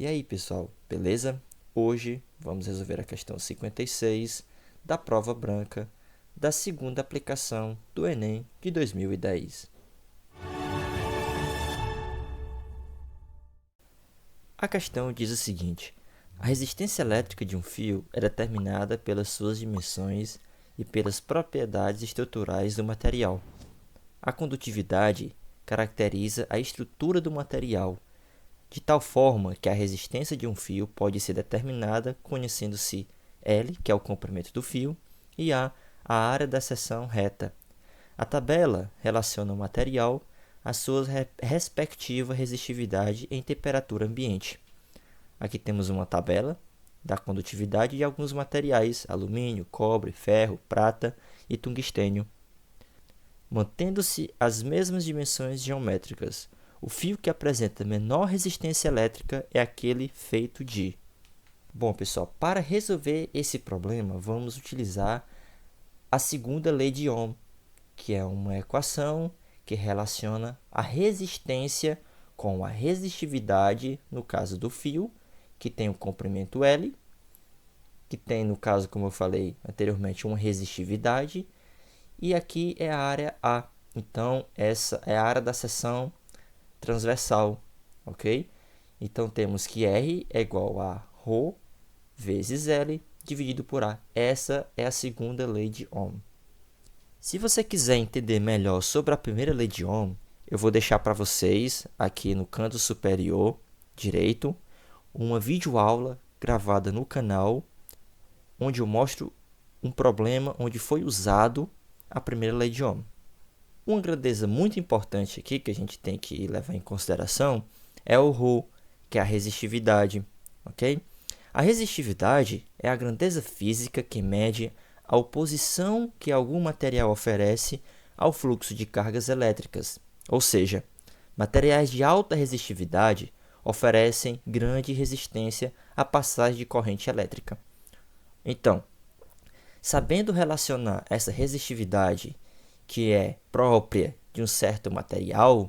E aí, pessoal, beleza? Hoje vamos resolver a questão 56 da prova branca da segunda aplicação do Enem de 2010. A questão diz o seguinte: a resistência elétrica de um fio é determinada pelas suas dimensões e pelas propriedades estruturais do material. A condutividade caracteriza a estrutura do material, de tal forma que a resistência de um fio pode ser determinada conhecendo-se L, que é o comprimento do fio, e a área da seção reta. A tabela relaciona o material à sua respectiva resistividade em temperatura ambiente. Aqui temos uma tabela da condutividade de alguns materiais: alumínio, cobre, ferro, prata e tungstênio. Mantendo-se as mesmas dimensões geométricas, o fio que apresenta menor resistência elétrica é aquele feito de... Bom, pessoal, para resolver esse problema, vamos utilizar a segunda lei de Ohm, que é uma equação que relaciona a resistência com a resistividade, no caso do fio, que tem o comprimento L, que tem, no caso, como eu falei anteriormente, uma resistividade, e aqui é a área A. Então, essa é a área da seção transversal, ok? Então, temos que R é igual a ρ vezes L dividido por A. Essa é a segunda lei de Ohm. Se você quiser entender melhor sobre a primeira lei de Ohm, eu vou deixar para vocês, aqui no canto superior direito, uma videoaula gravada no canal, onde eu mostro um problema onde foi usado a primeira lei de Ohm. Uma grandeza muito importante aqui que a gente tem que levar em consideração é o ρ, que é a resistividade, ok? A resistividade é a grandeza física que mede a oposição que algum material oferece ao fluxo de cargas elétricas, ou seja, materiais de alta resistividade oferecem grande resistência à passagem de corrente elétrica. Então, sabendo relacionar essa resistividade, que é própria de um certo material,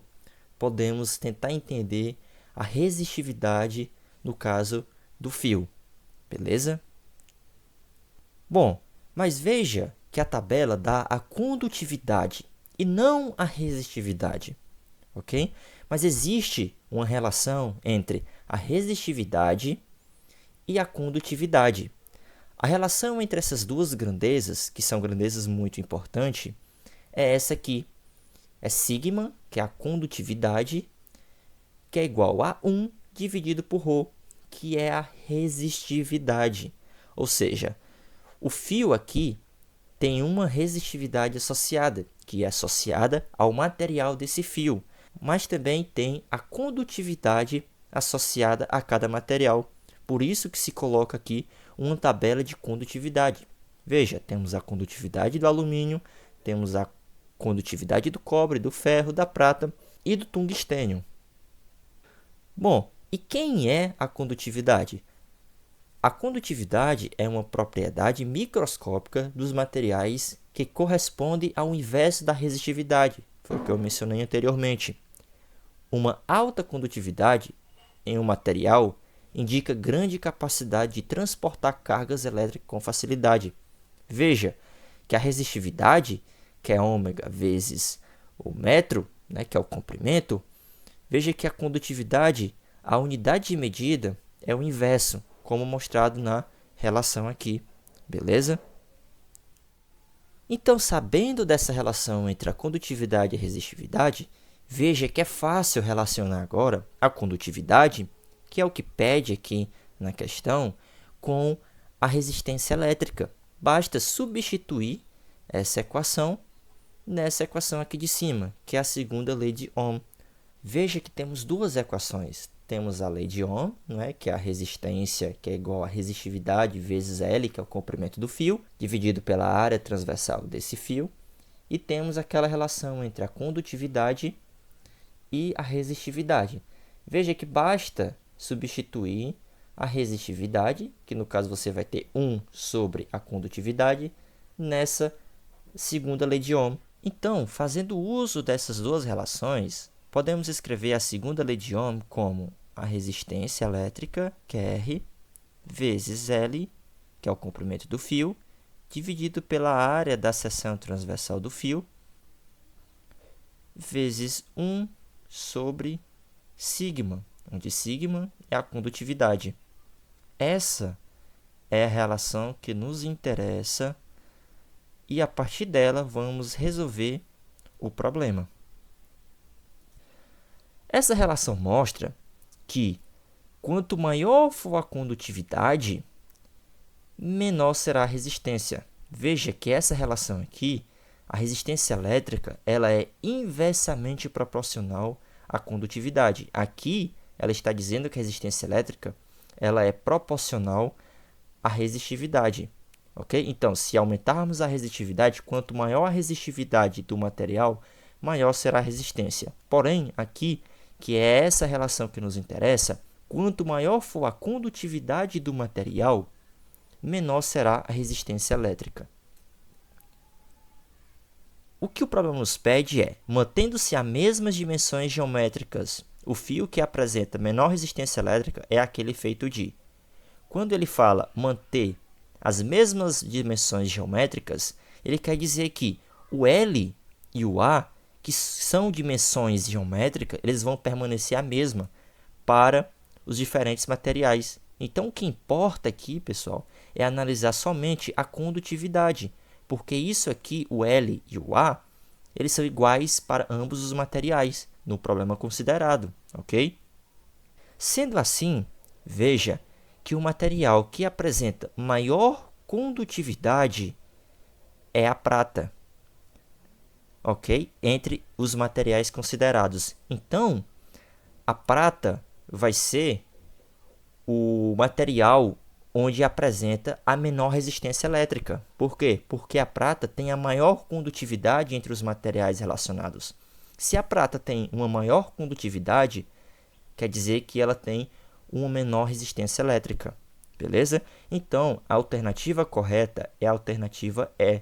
podemos tentar entender a resistividade no caso do fio, beleza? Bom, mas veja que a tabela dá a condutividade e não a resistividade, ok? Mas existe uma relação entre a resistividade e a condutividade. A relação entre essas duas grandezas, que são grandezas muito importantes, é essa aqui. É sigma, que é a condutividade, que é igual a 1 dividido por ρ, que é a resistividade. Ou seja, o fio aqui tem uma resistividade associada, que é associada ao material desse fio, mas também tem a condutividade associada a cada material. Por isso que se coloca aqui uma tabela de condutividade. Veja, temos a condutividade do alumínio, temos a condutividade do cobre, do ferro, da prata e do tungstênio. Bom, e quem é a condutividade? A condutividade é uma propriedade microscópica dos materiais que corresponde ao inverso da resistividade, foi o que eu mencionei anteriormente. Uma alta condutividade em um material indica grande capacidade de transportar cargas elétricas com facilidade. Veja que a resistividade, que é ômega vezes o metro, que é o comprimento, veja que a condutividade, a unidade de medida, é o inverso, como mostrado na relação aqui, beleza? Então, sabendo dessa relação entre a condutividade e a resistividade, veja que é fácil relacionar agora a condutividade, que é o que pede aqui na questão, com a resistência elétrica. Basta substituir essa equação nessa equação aqui de cima, que é a segunda lei de Ohm. Veja que temos duas equações. Temos a lei de Ohm, que é a resistência, que é igual a resistividade vezes L, que é o comprimento do fio, dividido pela área transversal desse fio. E temos aquela relação entre a condutividade e a resistividade. Veja que basta substituir a resistividade, que no caso você vai ter 1 sobre a condutividade, nessa segunda lei de Ohm. Então, fazendo uso dessas duas relações, podemos escrever a segunda lei de Ohm como a resistência elétrica, que é R, vezes L, que é o comprimento do fio, dividido pela área da seção transversal do fio, vezes 1 sobre sigma, onde sigma é a condutividade. Essa é a relação que nos interessa e, a partir dela, vamos resolver o problema. Essa relação mostra que, quanto maior for a condutividade, menor será a resistência. Veja que essa relação aqui, a resistência elétrica, ela é inversamente proporcional à condutividade. Aqui, ela está dizendo que a resistência elétrica ela é proporcional à resistividade. Okay? Então, se aumentarmos a resistividade, quanto maior a resistividade do material, maior será a resistência. Porém, aqui, que é essa relação que nos interessa, quanto maior for a condutividade do material, menor será a resistência elétrica. O que o problema nos pede é, mantendo-se as mesmas dimensões geométricas, o fio que apresenta menor resistência elétrica é aquele feito de. Quando ele fala manter as mesmas dimensões geométricas, ele quer dizer que o L e o A, que são dimensões geométricas, eles vão permanecer a mesma para os diferentes materiais. Então, o que importa aqui, pessoal, é analisar somente a condutividade, porque isso aqui, o L e o A, eles são iguais para ambos os materiais no problema considerado, ok? Sendo assim, veja que o material que apresenta maior condutividade é a prata, ok? Entre os materiais considerados. Então, a prata vai ser o material onde apresenta a menor resistência elétrica. Por quê? Porque a prata tem a maior condutividade entre os materiais relacionados. Se a prata tem uma maior condutividade, quer dizer que ela tem uma menor resistência elétrica. Beleza? Então, a alternativa correta é a alternativa E.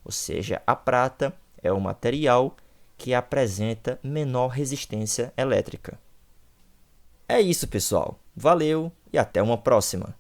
Ou seja, a prata é o material que apresenta menor resistência elétrica. É isso, pessoal. Valeu e até uma próxima!